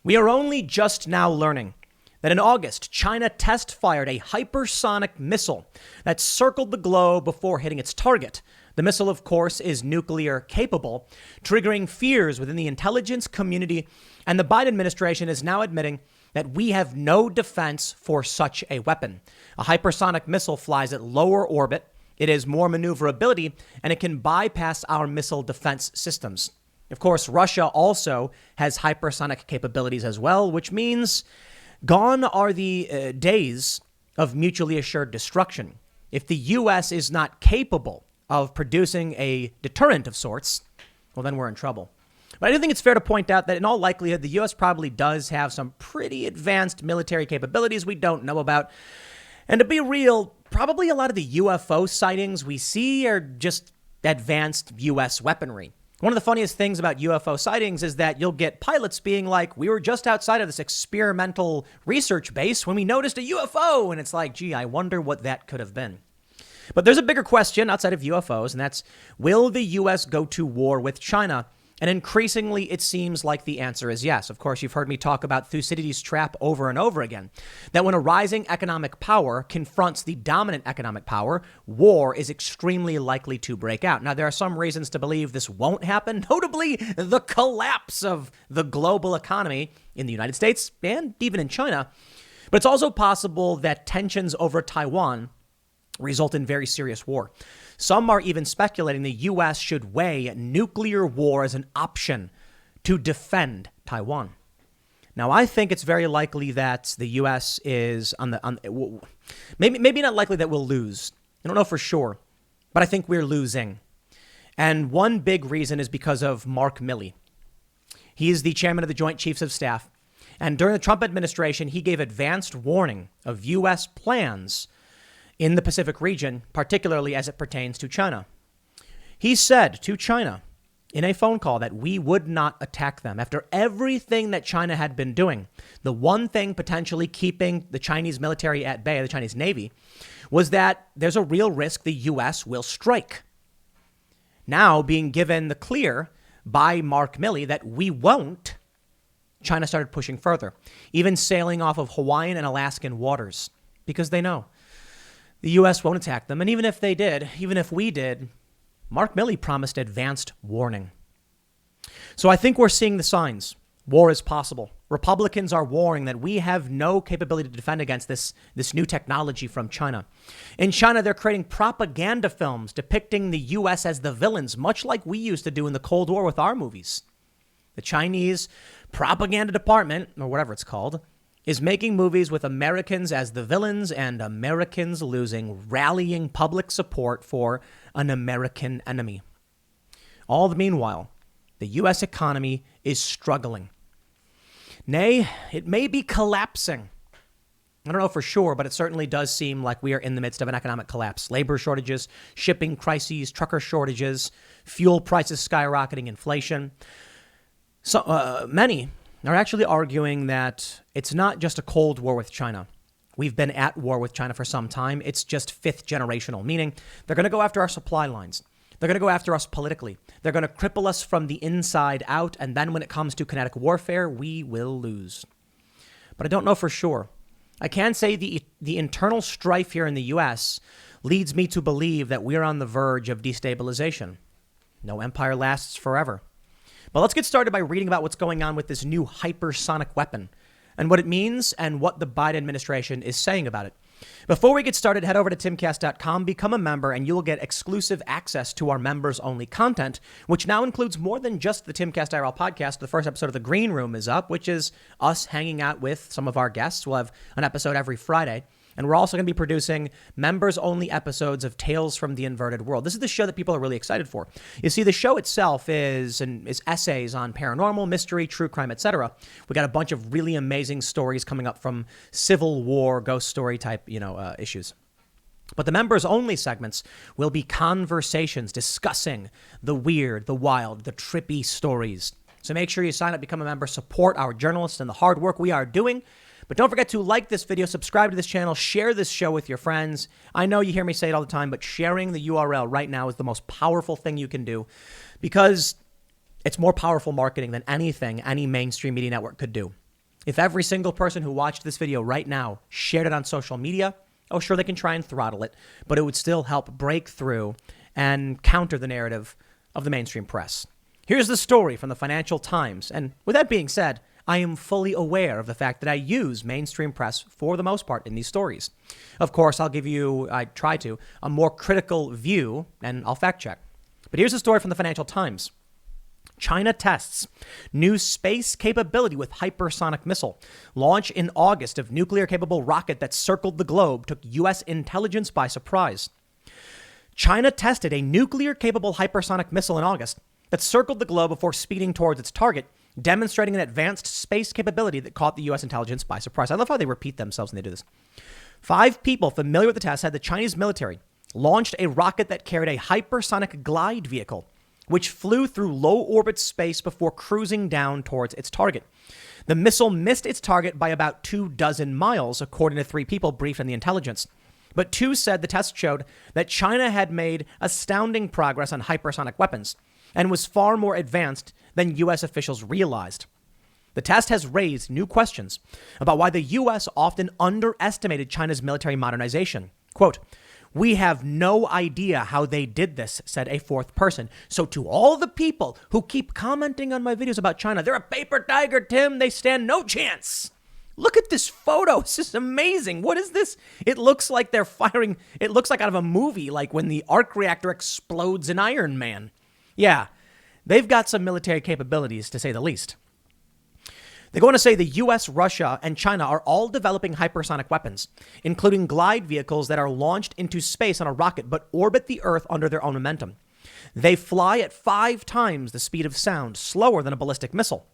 We are only just now learning that in August, China test-fired a hypersonic missile that circled the globe before hitting its target. The missile, of course, is nuclear capable, triggering fears within the intelligence community, and the Biden administration is now admitting that we have no defense for such a weapon. A hypersonic missile flies at lower orbit, it has more maneuverability, and it can bypass our missile defense systems. Of course, Russia also has hypersonic capabilities as well, which means gone are the days of mutually assured destruction. If the U.S. is not capable of producing a deterrent of sorts, well, then we're in trouble. But I do think it's fair to point out that in all likelihood, the U.S. probably does have some pretty advanced military capabilities we don't know about. And to be real, probably a lot of the UFO sightings we see are just advanced U.S. weaponry. One of the funniest things about UFO sightings is that you'll get pilots being like, we were just outside of this experimental research base when we noticed a UFO. And it's like, gee, I wonder what that could have been. But there's a bigger question outside of UFOs, and that's, will the U.S. go to war with China? And increasingly, it seems like the answer is yes. Of course, you've heard me talk about Thucydides' trap over and over again, that when a rising economic power confronts the dominant economic power, war is extremely likely to break out. Now, there are some reasons to believe this won't happen, notably the collapse of the global economy in the United States and even in China. But it's also possible that tensions over Taiwan result in very serious war. Some are even speculating the U.S. should weigh nuclear war as an option to defend Taiwan. Now, I think it's very likely that the U.S. is maybe not likely that we'll lose. I don't know for sure, but I think we're losing. And one big reason is because of Mark Milley. He is the chairman of the Joint Chiefs of Staff. And during the Trump administration, he gave advanced warning of U.S. plans in the Pacific region, particularly as it pertains to China. He said to China in a phone call that we would not attack them. After everything that China had been doing, the one thing potentially keeping the Chinese military at bay, the Chinese Navy, was that there's a real risk the U.S. will strike. Now being given the clear by Mark Milley that we won't, China started pushing further, even sailing off of Hawaiian and Alaskan waters, because they know the U.S. won't attack them. And even if they did, even if we did, Mark Milley promised advanced warning. So I think we're seeing the signs. War is possible. Republicans are warning that we have no capability to defend against this new technology from China. In China, they're creating propaganda films depicting the U.S. as the villains, much like we used to do in the Cold War with our movies. The Chinese propaganda department, or whatever it's called, is making movies with Americans as the villains and Americans losing, rallying public support for an American enemy. All the meanwhile, the U.S. economy is struggling. Nay, it may be collapsing. I don't know for sure, but it certainly does seem like we are in the midst of an economic collapse. Labor shortages, shipping crises, trucker shortages, fuel prices skyrocketing, inflation. So many are actually arguing that it's not just a Cold War with China. We've been at war with China for some time. It's just fifth generational, meaning they're going to go after our supply lines. They're going to go after us politically. They're going to cripple us from the inside out. And then when it comes to kinetic warfare, we will lose. But I don't know for sure. I can say the internal strife here in the U.S. leads me to believe that we're on the verge of destabilization. No empire lasts forever. But let's get started by reading about what's going on with this new hypersonic weapon and what it means and what the Biden administration is saying about it. Before we get started, head over to timcast.com, become a member, and you will get exclusive access to our members-only content, which now includes more than just the Timcast IRL podcast. The first episode of The Green Room is up, which is us hanging out with some of our guests. We'll have an episode every Friday. And we're also going to be producing members-only episodes of Tales from the Inverted World. This is the show that people are really excited for. You see, the show itself is essays on paranormal, mystery, true crime, etc. We got a bunch of really amazing stories coming up from Civil War, ghost story type, issues. But the members-only segments will be conversations discussing the weird, the wild, the trippy stories. So make sure you sign up, become a member, support our journalists and the hard work we are doing. But don't forget to like this video, subscribe to this channel, share this show with your friends. I know you hear me say it all the time, but sharing the URL right now is the most powerful thing you can do because it's more powerful marketing than anything any mainstream media network could do. If every single person who watched this video right now shared it on social media, oh, sure, they can try and throttle it, but it would still help break through and counter the narrative of the mainstream press. Here's the story from the Financial Times. And with that being said, I am fully aware of the fact that I use mainstream press for the most part in these stories. Of course, I try to, a more critical view, and I'll fact check. But here's a story from the Financial Times. China tests new space capability with hypersonic missile. Launch in August of nuclear-capable rocket that circled the globe took U.S. intelligence by surprise. China tested a nuclear-capable hypersonic missile in August that circled the globe before speeding towards its target, demonstrating an advanced space capability that caught the U.S. intelligence by surprise. I love how they repeat themselves when they do this. 5 people familiar with the test said the Chinese military launched a rocket that carried a hypersonic glide vehicle, which flew through low-orbit space before cruising down towards its target. The missile missed its target by about 24 miles, according to 3 people briefed on the intelligence. But 2 said the test showed that China had made astounding progress on hypersonic weapons and was far more advanced than U.S. officials realized. The test has raised new questions about why the U.S. often underestimated China's military modernization. Quote, "We have no idea how they did this," said a 4th person. So to all the people who keep commenting on my videos about China, they're a paper tiger, Tim. They stand no chance. Look at this photo. This is amazing. What is this? It looks like they're firing. It looks like out of a movie, like when the arc reactor explodes in Iron Man. Yeah, they've got some military capabilities, to say the least. They go on to say the U.S., Russia, and China are all developing hypersonic weapons, including glide vehicles that are launched into space on a rocket but orbit the Earth under their own momentum. They fly at 5 times the speed of sound, slower than a ballistic missile.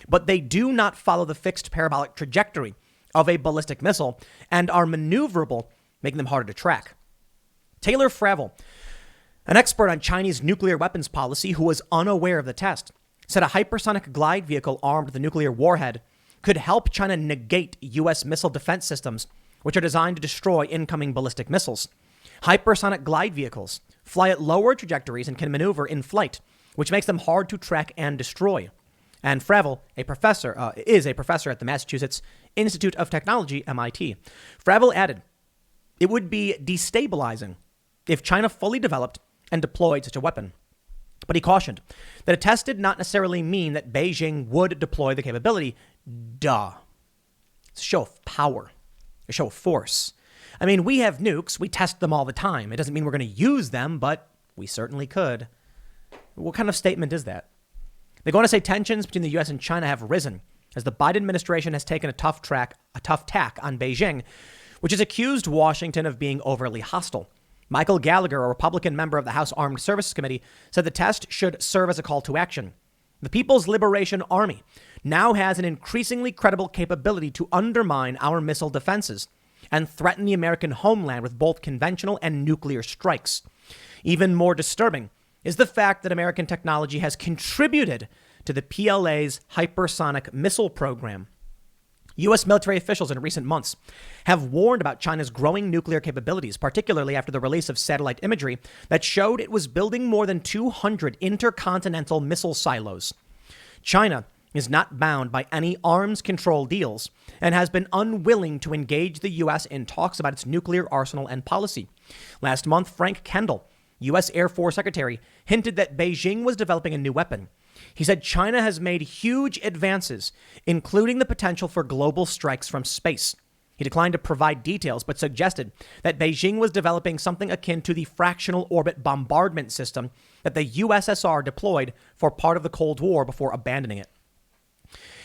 But they do not follow the fixed parabolic trajectory of a ballistic missile and are maneuverable, making them harder to track. Taylor Fravel, an expert on Chinese nuclear weapons policy who was unaware of the test, said a hypersonic glide vehicle armed with a nuclear warhead could help China negate U.S. missile defense systems, which are designed to destroy incoming ballistic missiles. Hypersonic glide vehicles fly at lower trajectories and can maneuver in flight, which makes them hard to track and destroy. And Fravel, is a professor at the Massachusetts Institute of Technology, MIT. Fravel added, "It would be destabilizing if China fully developed and deployed such a weapon." But he cautioned that a test did not necessarily mean that Beijing would deploy the capability. Duh. It's a show of power, a show of force. I mean, we have nukes. We test them all the time. It doesn't mean we're going to use them, but we certainly could. What kind of statement is that? They're going to say tensions between the U.S. and China have risen as the Biden administration has taken a tough tack on Beijing, which has accused Washington of being overly hostile. Michael Gallagher, a Republican member of the House Armed Services Committee, said the test should serve as a call to action. The People's Liberation Army now has an increasingly credible capability to undermine our missile defenses and threaten the American homeland with both conventional and nuclear strikes. Even more disturbing is the fact that American technology has contributed to the PLA's hypersonic missile program. U.S. military officials in recent months have warned about China's growing nuclear capabilities, particularly after the release of satellite imagery that showed it was building more than 200 intercontinental missile silos. China is not bound by any arms control deals and has been unwilling to engage the U.S. in talks about its nuclear arsenal and policy. Last month, Frank Kendall, U.S. Air Force Secretary, hinted that Beijing was developing a new weapon. He said China has made huge advances, including the potential for global strikes from space. He declined to provide details, but suggested that Beijing was developing something akin to the fractional orbit bombardment system that the USSR deployed for part of the Cold War before abandoning it.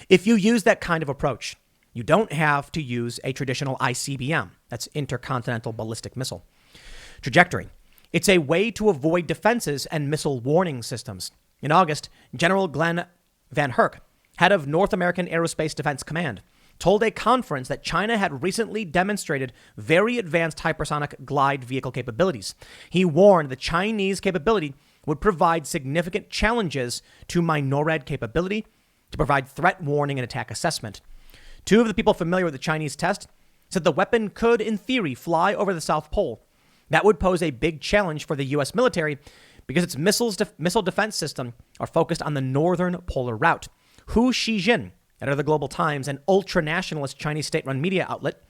If you use that kind of approach, you don't have to use a traditional ICBM, that's intercontinental ballistic missile, trajectory. It's a way to avoid defenses and missile warning systems. In August, General Glenn Van Herk, head of North American Aerospace Defense Command, told a conference that China had recently demonstrated very advanced hypersonic glide vehicle capabilities. He warned the Chinese capability would provide significant challenges to MINORAD capability to provide threat warning and attack assessment. 2 of the people familiar with the Chinese test said the weapon could, in theory, fly over the South Pole. That would pose a big challenge for the U.S. military because its missile defense system are focused on the northern polar route. Hu Shijin, editor of the Global Times, an ultra-nationalist Chinese state-run media outlet,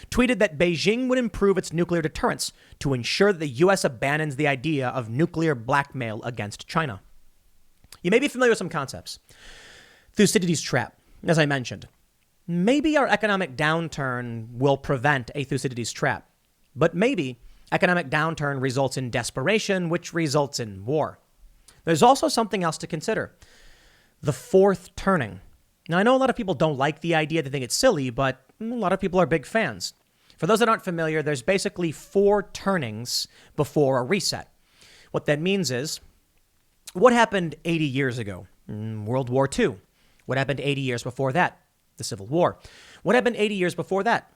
tweeted that Beijing would improve its nuclear deterrence to ensure that the U.S. abandons the idea of nuclear blackmail against China. You may be familiar with some concepts. Thucydides' trap, as I mentioned. Maybe our economic downturn will prevent a Thucydides trap, but maybe economic downturn results in desperation, which results in war. There's also something else to consider. The fourth turning. Now, I know a lot of people don't like the idea, they think it's silly, but a lot of people are big fans. For those that aren't familiar, there's basically 4 turnings before a reset. What that means is, what happened 80 years ago? World War II. What happened 80 years before that? The Civil War. What happened 80 years before that?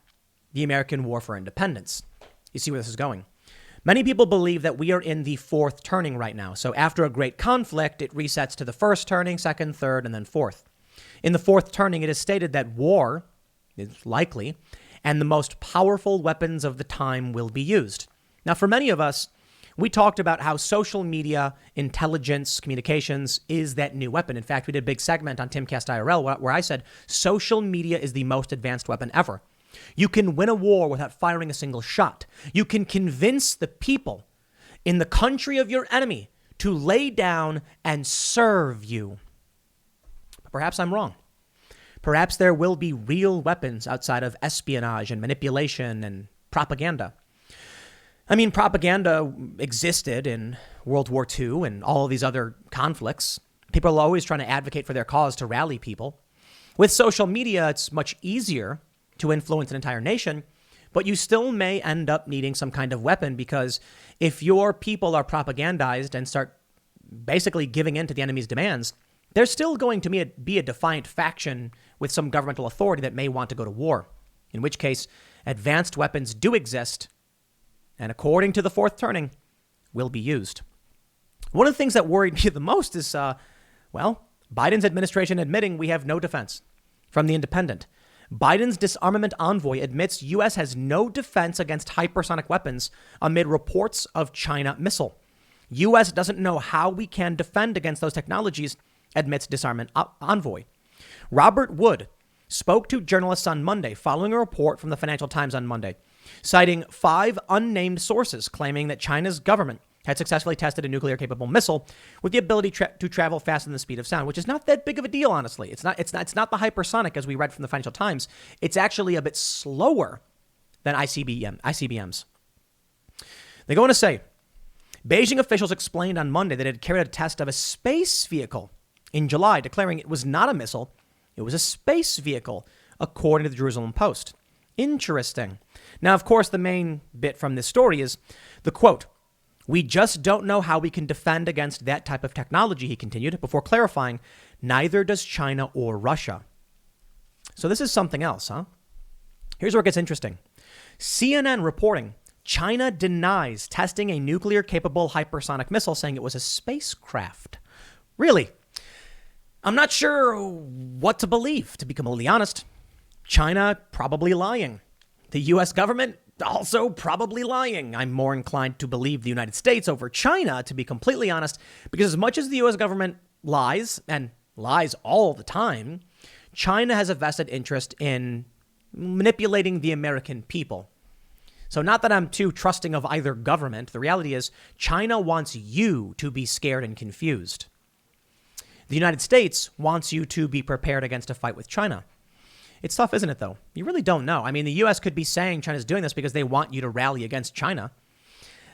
The American War for Independence. You see where this is going. Many people believe that we are in the 4th turning right now. So after a great conflict, it resets to the 1st turning, 2nd, 3rd, and then 4th. In the 4th turning, it is stated that war is likely, and the most powerful weapons of the time will be used. Now, for many of us, we talked about how social media, intelligence, communications is that new weapon. In fact, we did a big segment on Timcast IRL where I said social media is the most advanced weapon ever. You can win a war without firing a single shot. You can convince the people in the country of your enemy to lay down and serve you. But perhaps I'm wrong. Perhaps there will be real weapons outside of espionage and manipulation and propaganda. I mean, propaganda existed in World War II and all of these other conflicts. People are always trying to advocate for their cause to rally people. With social media, it's much easier to influence an entire nation, but you still may end up needing some kind of weapon because if your people are propagandized and start basically giving in to the enemy's demands, there's still going to be a defiant faction with some governmental authority that may want to go to war, in which case advanced weapons do exist and according to the 4th turning, will be used. One of the things that worried me the most is, Biden's administration admitting we have no defense. From The Independent, Biden's disarmament envoy admits U.S. has no defense against hypersonic weapons amid reports of China missile. U.S. doesn't know how we can defend against those technologies, admits disarmament envoy. Robert Wood spoke to journalists on Monday following a report from the Financial Times on Monday, citing 5 unnamed sources claiming that China's government had successfully tested a nuclear-capable missile with the ability to travel faster than the speed of sound, which is not that big of a deal, honestly. It's not the hypersonic, as we read from the Financial Times. It's actually a bit slower than ICBMs. They go on to say, Beijing officials explained on Monday that it had carried out a test of a space vehicle in July, declaring it was not a missile, it was a space vehicle, according to the Jerusalem Post. Interesting. Now, of course, the main bit from this story is the quote, "We just don't know how we can defend against that type of technology," he continued, before clarifying, neither does China or Russia. So this is something else, huh? Here's where it gets interesting. CNN reporting, China denies testing a nuclear-capable hypersonic missile, saying it was a spacecraft. Really? I'm not sure what to believe, to be completely honest. China probably lying. The U.S. government also probably lying. I'm more inclined to believe the United States over China, to be completely honest, because as much as the U.S. government lies, and lies all the time, China has a vested interest in manipulating the American people. So not that I'm too trusting of either government. The reality is China wants you to be scared and confused. The United States wants you to be prepared against a fight with China. It's tough, isn't it, though? You really don't know. I mean, the U.S. could be saying China's doing this because they want you to rally against China.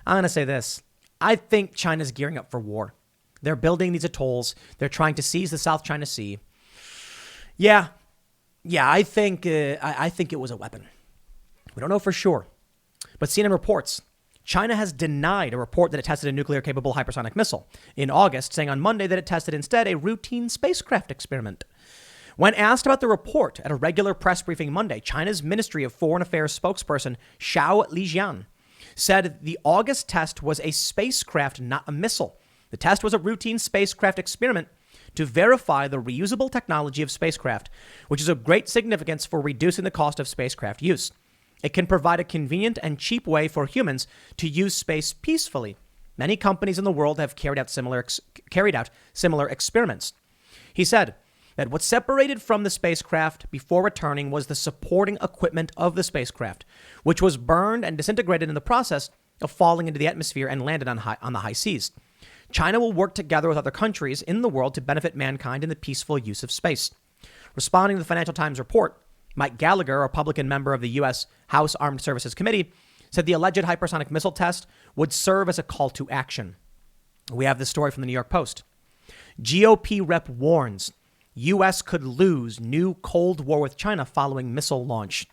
I'm going to say this. I think China's gearing up for war. They're building these atolls. They're trying to seize the South China Sea. Yeah, I think it was a weapon. We don't know for sure. But CNN reports China has denied a report that it tested a nuclear-capable hypersonic missile in August, saying on Monday that it tested instead a routine spacecraft experiment. When asked about the report at a regular press briefing Monday, China's Ministry of Foreign Affairs spokesperson Xiao Lijian said the August test was a spacecraft, not a missile. The test was a routine spacecraft experiment to verify the reusable technology of spacecraft, which is of great significance for reducing the cost of spacecraft use. It can provide a convenient and cheap way for humans to use space peacefully. Many companies in the world have carried out similar experiments. He said, that what separated from the spacecraft before returning was the supporting equipment of the spacecraft, which was burned and disintegrated in the process of falling into the atmosphere and landed on the high seas. China will work together with other countries in the world to benefit mankind in the peaceful use of space. Responding to the Financial Times report, Mike Gallagher, a Republican member of the U.S. House Armed Services Committee, said the alleged hypersonic missile test would serve as a call to action. We have this story from the New York Post. GOP rep warns U.S. could lose new Cold War with China following missile launch.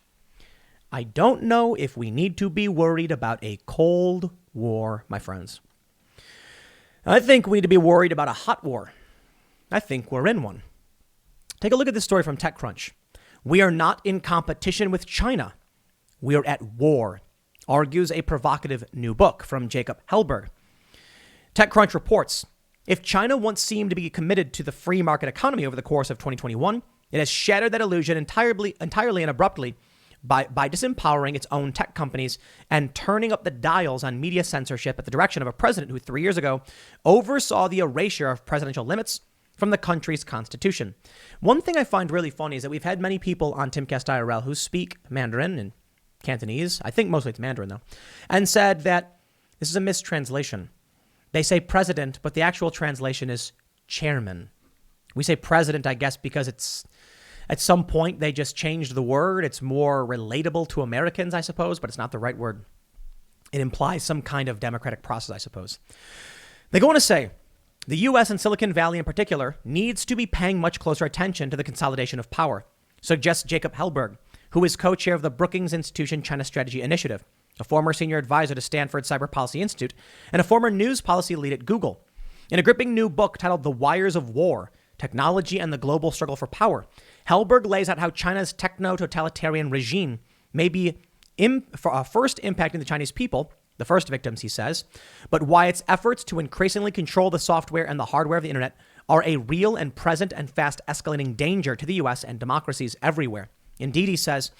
I don't know if we need to be worried about a Cold War, my friends. I think we need to be worried about a hot war. I think we're in one. Take a look at this story from TechCrunch. We are not in competition with China. We are at war, argues a provocative new book from Jacob Hellberg. TechCrunch reports, if China once seemed to be committed to the free market economy over the course of 2021, it has shattered that illusion entirely and abruptly by disempowering its own tech companies and turning up the dials on media censorship at the direction of a president who 3 years ago oversaw the erasure of presidential limits from the country's constitution. One thing I find really funny is that we've had many people on Timcast IRL who speak Mandarin and Cantonese, I think mostly it's Mandarin though, and said that this is a mistranslation. They say president, but the actual translation is chairman. We say president, I guess, because it's at some point they just changed the word. It's more relatable to Americans, I suppose, but it's not the right word. It implies some kind of democratic process, I suppose. They go on to say, the U.S. and Silicon Valley in particular needs to be paying much closer attention to the consolidation of power, suggests Jacob Hellberg, who is co-chair of the Brookings Institution China Strategy Initiative, a former senior advisor to Stanford Cyber Policy Institute, and a former news policy lead at Google. In a gripping new book titled The Wires of War, Technology and the Global Struggle for Power, Hellberg lays out how China's techno-totalitarian regime may be first impacting the Chinese people, the first victims, he says, but why its efforts to increasingly control the software and the hardware of the internet are a real and present and fast escalating danger to the U.S. and democracies everywhere. Indeed, he says,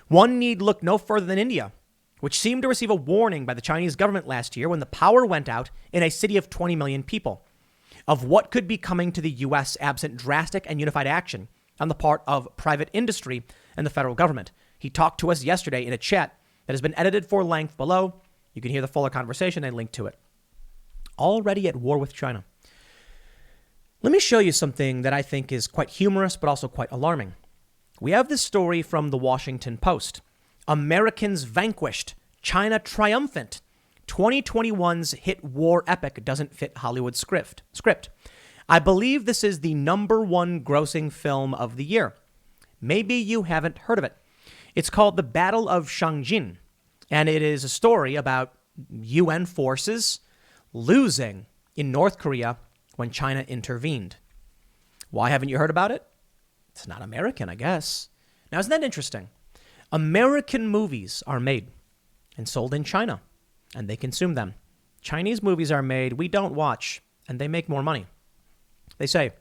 one need look no further than India, which seemed to receive a warning by the Chinese government last year when the power went out in a city of 20 million people, of what could be coming to the U.S. absent drastic and unified action on the part of private industry and the federal government. He talked to us yesterday in a chat that has been edited for length below. You can hear the fuller conversation and link to it. Already at war with China. Let me show you something that I think is quite humorous, but also quite alarming. We have this story from the Washington Post. Americans vanquished, China triumphant. 2021's hit war epic doesn't fit Hollywood script. I believe this is the #1 grossing film of the year. Maybe you haven't heard of it. It's called The Battle of Shangjin, and it is a story about UN forces losing in North Korea when China intervened. Why haven't you heard about it? It's not American, I guess. Now, isn't that interesting? American movies are made and sold in China, and they consume them. Chinese movies are made, we don't watch, and they make more money. They say,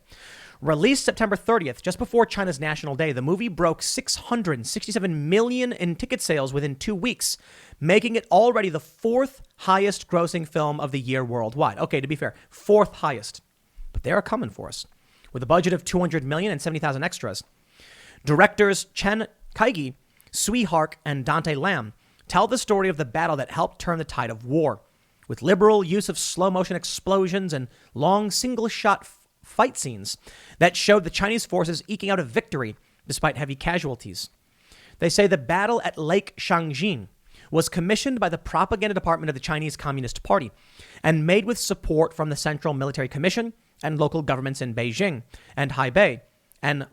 released September 30th, just before China's National Day, the movie broke 667 million in ticket sales within 2 weeks, making it already the 4th highest grossing film of the year worldwide. Okay, to be fair, 4th highest. But they are coming for us. With a budget of 200 million and 70,000 extras. Directors Chen Kaigi, Sui Hark, and Dante Lam tell the story of the battle that helped turn the tide of war, with liberal use of slow-motion explosions and long single-shot fight scenes that showed the Chinese forces eking out a victory despite heavy casualties. They say the battle at Lake Shangjin was commissioned by the propaganda department of the Chinese Communist Party and made with support from the Central Military Commission and local governments in Beijing and Hebei and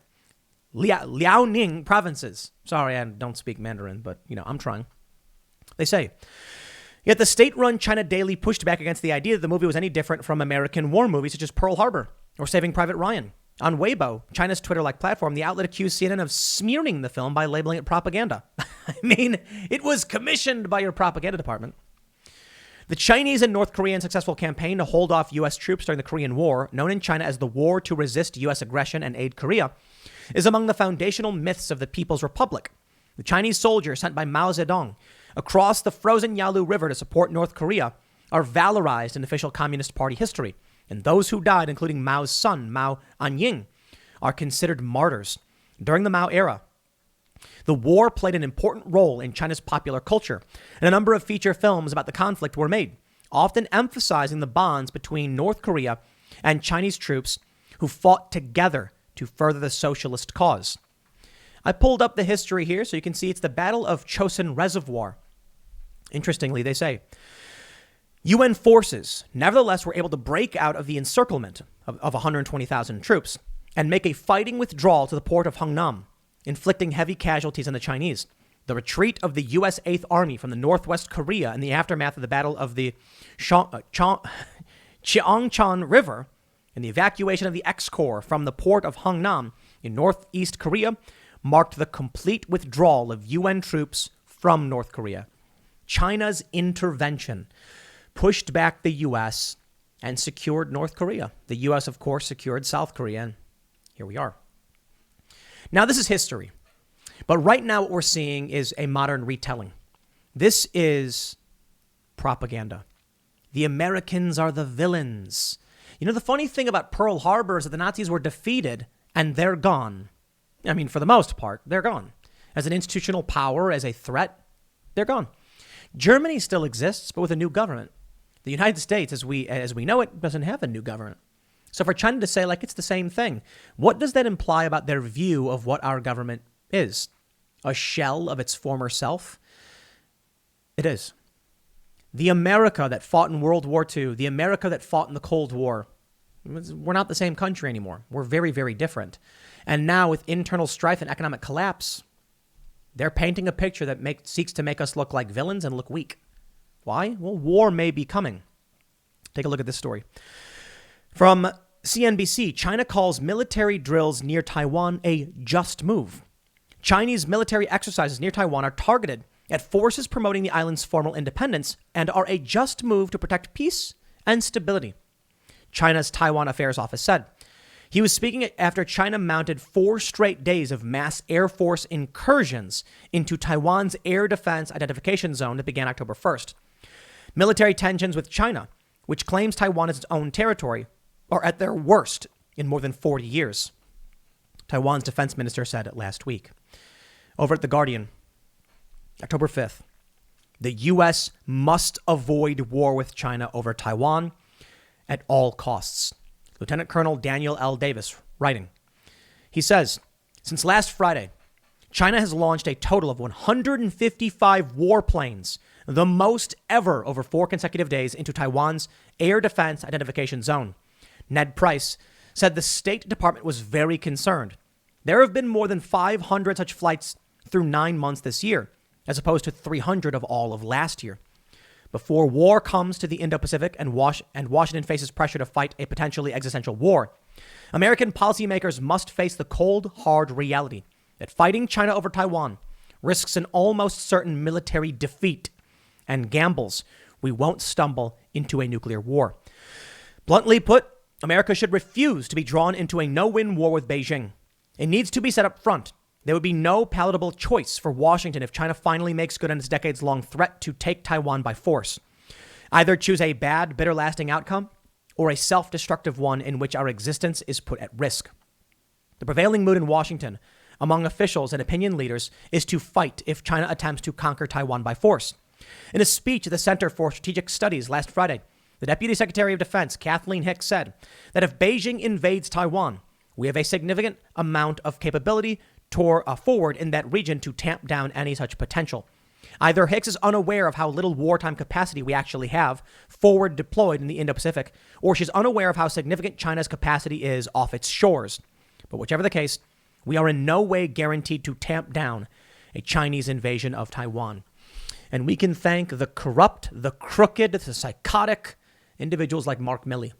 Liaoning provinces. Sorry, I don't speak Mandarin, but, I'm trying. They say, yet the state-run China Daily pushed back against the idea that the movie was any different from American war movies such as Pearl Harbor or Saving Private Ryan. On Weibo, China's Twitter-like platform, the outlet accused CNN of smearing the film by labeling it propaganda. I mean, it was commissioned by your propaganda department. The Chinese and North Korean successful campaign to hold off U.S. troops during the Korean War, known in China as the War to Resist U.S. Aggression and Aid Korea, is among the foundational myths of the People's Republic. The Chinese soldiers sent by Mao Zedong across the frozen Yalu River to support North Korea are valorized in official Communist Party history, and those who died, including Mao's son, Mao Anying, are considered martyrs. During the Mao era, the war played an important role in China's popular culture, and a number of feature films about the conflict were made, often emphasizing the bonds between North Korea and Chinese troops who fought together to further the socialist cause. I pulled up the history here so you can see it's the Battle of Chosin Reservoir. Interestingly, they say, UN forces nevertheless were able to break out of the encirclement of 120,000 troops and make a fighting withdrawal to the port of Hungnam, inflicting heavy casualties on the Chinese. The retreat of the U.S. 8th Army from the Northwest Korea in the aftermath of the Battle of the Cheongchan River and the evacuation of the X-Corps from the port of Hungnam in northeast Korea marked the complete withdrawal of UN troops from North Korea. China's intervention pushed back the U.S. and secured North Korea. The U.S., of course, secured South Korea, and here we are. Now, this is history. But right now what we're seeing is a modern retelling. This is propaganda. The Americans are the villains. You know, the funny thing about Pearl Harbor is that the Nazis were defeated and they're gone. I mean, for the most part, they're gone. As an institutional power, as a threat, they're gone. Germany still exists, but with a new government. The United States, as we know it, doesn't have a new government. So for China to say, like, it's the same thing, what does that imply about their view of what our government is? A shell of its former self? It is. The America that fought in World War II, the America that fought in the Cold War, we're not the same country anymore. We're very, very different. And now with internal strife and economic collapse, they're painting a picture that seeks to make us look like villains and look weak. Why? Well, war may be coming. Take a look at this story. From CNBC, China calls military drills near Taiwan a just move. Chinese military exercises near Taiwan are targeted at forces promoting the island's formal independence and are a just move to protect peace and stability, China's Taiwan Affairs Office said. He was speaking after China mounted 4 straight days of mass Air Force incursions into Taiwan's Air Defense Identification Zone that began October 1st. Military tensions with China, which claims Taiwan as its own territory, are at their worst in more than 40 years, Taiwan's defense minister said last week. Over at The Guardian, October 5th, the U.S. must avoid war with China over Taiwan at all costs. Lieutenant Colonel Daniel L. Davis writing. He says, since last Friday, China has launched a total of 155 warplanes, the most ever over 4 consecutive days, into Taiwan's Air Defense Identification Zone. Ned Price said the State Department was very concerned. There have been more than 500 such flights through 9 months this year, as opposed to 300 of all of last year. Before war comes to the Indo-Pacific and Washington faces pressure to fight a potentially existential war, American policymakers must face the cold, hard reality that fighting China over Taiwan risks an almost certain military defeat and gambles we won't stumble into a nuclear war. Bluntly put, America should refuse to be drawn into a no-win war with Beijing. It needs to be set up front. There would be no palatable choice for Washington if China finally makes good on its decades-long threat to take Taiwan by force. Either choose a bad, bitter, lasting outcome or a self-destructive one in which our existence is put at risk. The prevailing mood in Washington among officials and opinion leaders is to fight if China attempts to conquer Taiwan by force. In a speech at the Center for Strategic Studies last Friday, the Deputy Secretary of Defense, Kathleen Hicks, said that if Beijing invades Taiwan, we have a significant amount of capability forward in that region to tamp down any such potential. Either Hicks is unaware of how little wartime capacity we actually have forward deployed in the Indo-Pacific, or she's unaware of how significant China's capacity is off its shores. But whichever the case, we are in no way guaranteed to tamp down a Chinese invasion of Taiwan. And we can thank the corrupt, the crooked, the psychotic individuals like Mark Milley,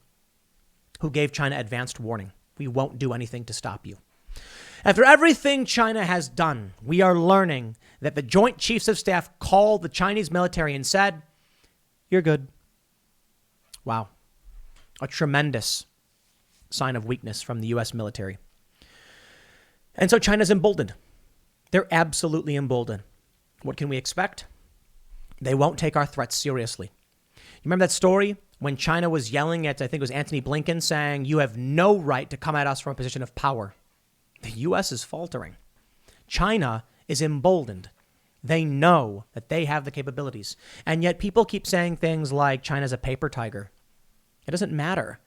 who gave China advanced warning. We won't do anything to stop you. After everything China has done, we are learning that the Joint Chiefs of Staff called the Chinese military and said, you're good. Wow. A tremendous sign of weakness from the U.S. military. And so China's emboldened. They're absolutely emboldened. What can we expect? They won't take our threats seriously. You remember that story when China was yelling at, I think it was Antony Blinken, saying, you have no right to come at us from a position of power. The U.S. is faltering. China is emboldened. They know that they have the capabilities. And yet people keep saying things like China's a paper tiger. It doesn't matter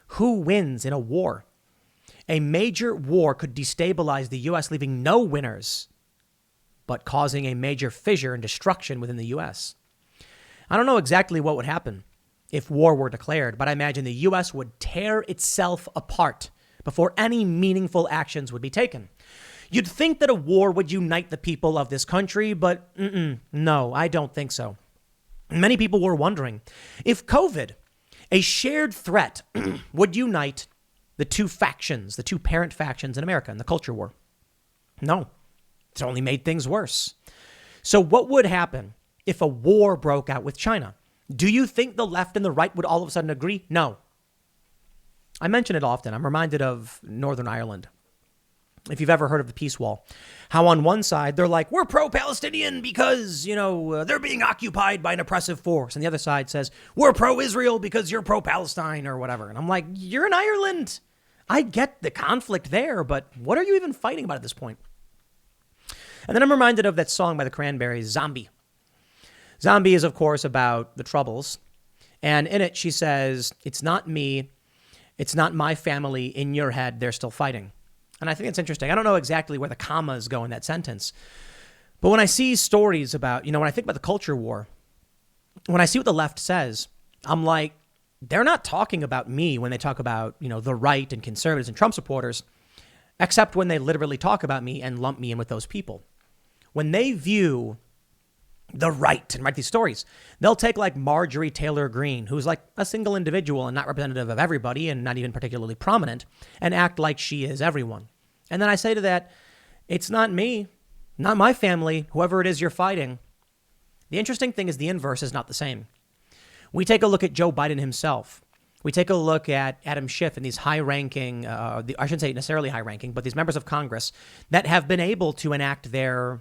who wins in a war. A major war could destabilize the U.S., leaving no winners, but causing a major fissure and destruction within the U.S. I don't know exactly what would happen if war were declared, but I imagine the U.S. would tear itself apart before any meaningful actions would be taken. You'd think that a war would unite the people of this country, but no, I don't think so. Many people were wondering if COVID, a shared threat, would unite the two factions, the two parent factions in America in the culture war. No, it's only made things worse. So what would happen if a war broke out with China? Do you think the left and the right would all of a sudden agree? No. I mention it often. I'm reminded of Northern Ireland. If you've ever heard of the peace wall, how on one side they're like, we're pro-Palestinian because, they're being occupied by an oppressive force. And the other side says, we're pro-Israel because you're pro-Palestine or whatever. And I'm like, you're in Ireland. I get the conflict there, but what are you even fighting about at this point? And then I'm reminded of that song by the Cranberries, Zombie. Zombie is, of course, about the Troubles. And in it, she says, it's not me. It's not my family. In your head, they're still fighting. And I think it's interesting. I don't know exactly where the commas go in that sentence. But when I see stories about, when I think about the culture war, when I see what the left says, I'm like, they're not talking about me when they talk about, the right and conservatives and Trump supporters, except when they literally talk about me and lump me in with those people. When they view the right and write these stories, they'll take like Marjorie Taylor Greene, who's like a single individual and not representative of everybody and not even particularly prominent, and act like she is everyone. And then I say to that, it's not me, not my family, whoever it is you're fighting. The interesting thing is the inverse is not the same. We take a look at Joe Biden himself. We take a look at Adam Schiff and these high-ranking, I shouldn't say necessarily high-ranking, but these members of Congress that have been able to enact their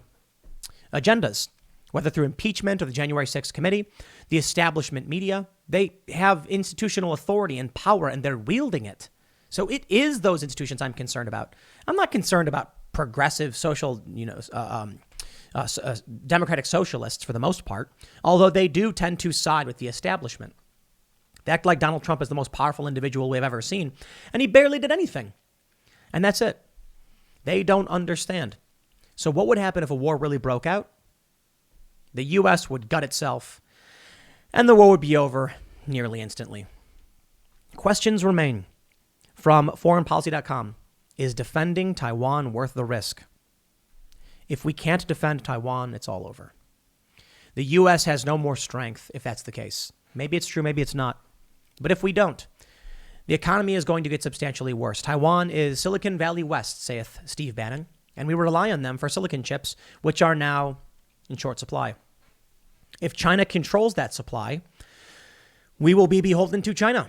agendas, whether through impeachment or the January 6th committee, the establishment media. They have institutional authority and power, and they're wielding it. So it is those institutions I'm concerned about. I'm not concerned about progressive social, democratic socialists for the most part, although they do tend to side with the establishment. They act like Donald Trump is the most powerful individual we've ever seen, and he barely did anything. And that's it. They don't understand. So what would happen if a war really broke out? The U.S. would gut itself, and the war would be over nearly instantly. Questions remain. From foreignpolicy.com, is defending Taiwan worth the risk? If we can't defend Taiwan, it's all over. The U.S. has no more strength if that's the case. Maybe it's true, maybe it's not. But if we don't, the economy is going to get substantially worse. Taiwan is Silicon Valley West, saith Steve Bannon, and we rely on them for silicon chips, which are now in short supply. If China controls that supply, we will be beholden to China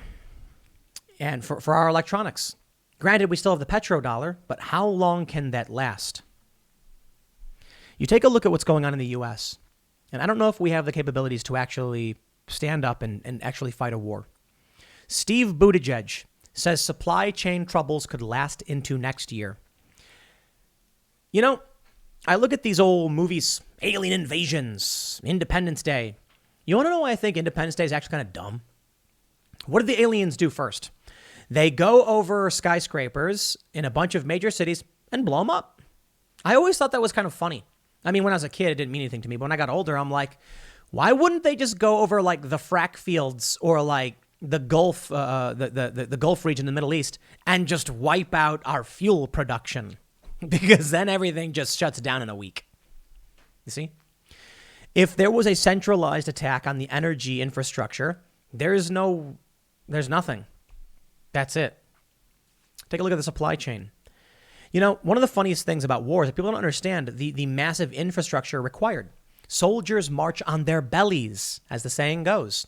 and for our electronics. Granted, we still have the petrodollar, but how long can that last? You take a look at what's going on in the U.S., and I don't know if we have the capabilities to actually stand up and actually fight a war. Steve Buttigieg says supply chain troubles could last into next year. I look at these old movies, Alien Invasions, Independence Day. You want to know why I think Independence Day is actually kind of dumb? What did the aliens do first? They go over skyscrapers in a bunch of major cities and blow them up. I always thought that was kind of funny. I mean, when I was a kid, it didn't mean anything to me. But when I got older, I'm like, why wouldn't they just go over like the frack fields or like the Gulf, the Gulf region in the Middle East and just wipe out our fuel production? Because then everything just shuts down in a week. You see? If there was a centralized attack on the energy infrastructure, there's nothing. That's it. Take a look at the supply chain. One of the funniest things about war is that people don't understand the massive infrastructure required. Soldiers march on their bellies, as the saying goes.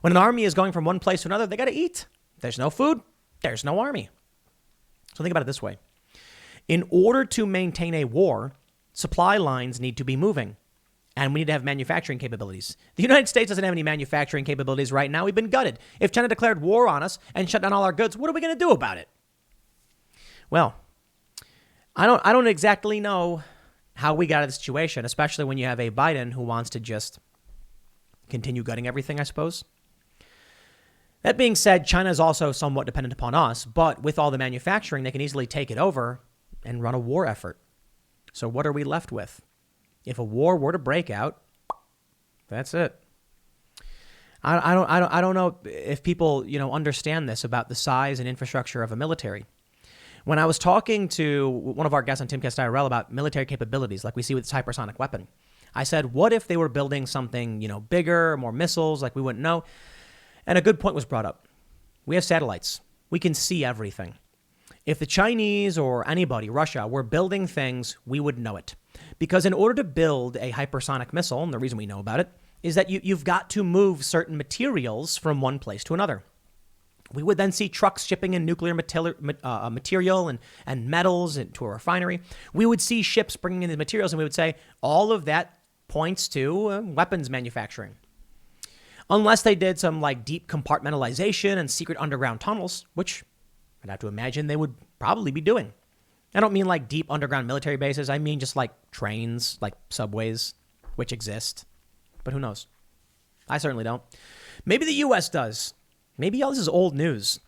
When an army is going from one place to another, they got to eat. There's no food. There's no army. So think about it this way. In order to maintain a war, supply lines need to be moving. And we need to have manufacturing capabilities. The United States doesn't have any manufacturing capabilities right now. We've been gutted. If China declared war on us and shut down all our goods, what are we going to do about it? Well, I don't exactly know how we got to this situation, especially when you have a Biden who wants to just continue gutting everything, I suppose. That being said, China is also somewhat dependent upon us, but with all the manufacturing, they can easily take it over and run a war effort. So what are we left with? If a war were to break out, that's it. I don't know if people, understand this about the size and infrastructure of a military. When I was talking to one of our guests on Timcast IRL about military capabilities, like we see with this hypersonic weapon, I said, what if they were building something, bigger, more missiles, like we wouldn't know? And a good point was brought up. We have satellites. We can see everything. If the Chinese or anybody, Russia, were building things, we would know it. Because in order to build a hypersonic missile, and the reason we know about it, is that you've got to move certain materials from one place to another. We would then see trucks shipping in nuclear material and metals into a refinery. We would see ships bringing in the materials, and we would say all of that points to weapons manufacturing. Unless they did some deep compartmentalization and secret underground tunnels, which I'd have to imagine they would probably be doing. I don't mean deep underground military bases. I mean just trains, subways, which exist. But who knows? I certainly don't. Maybe the U.S. does. Maybe all this is old news.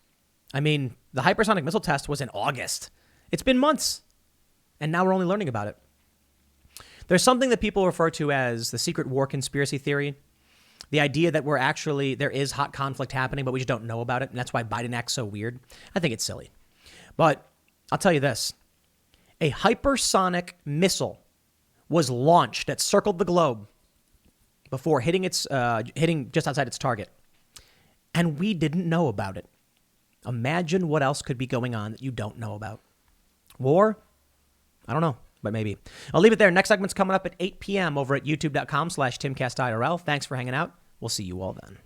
I mean, the hypersonic missile test was in August. It's been months. And now we're only learning about it. There's something that people refer to as the secret war conspiracy theory. The idea that there is hot conflict happening, but we just don't know about it. And that's why Biden acts so weird. I think it's silly. But I'll tell you this. A hypersonic missile was launched that circled the globe before hitting just outside its target. And we didn't know about it. Imagine what else could be going on that you don't know about. War? I don't know, but maybe. I'll leave it there. Next segment's coming up at 8 p.m. over at youtube.com/TimCastIRL. Thanks for hanging out. We'll see you all then.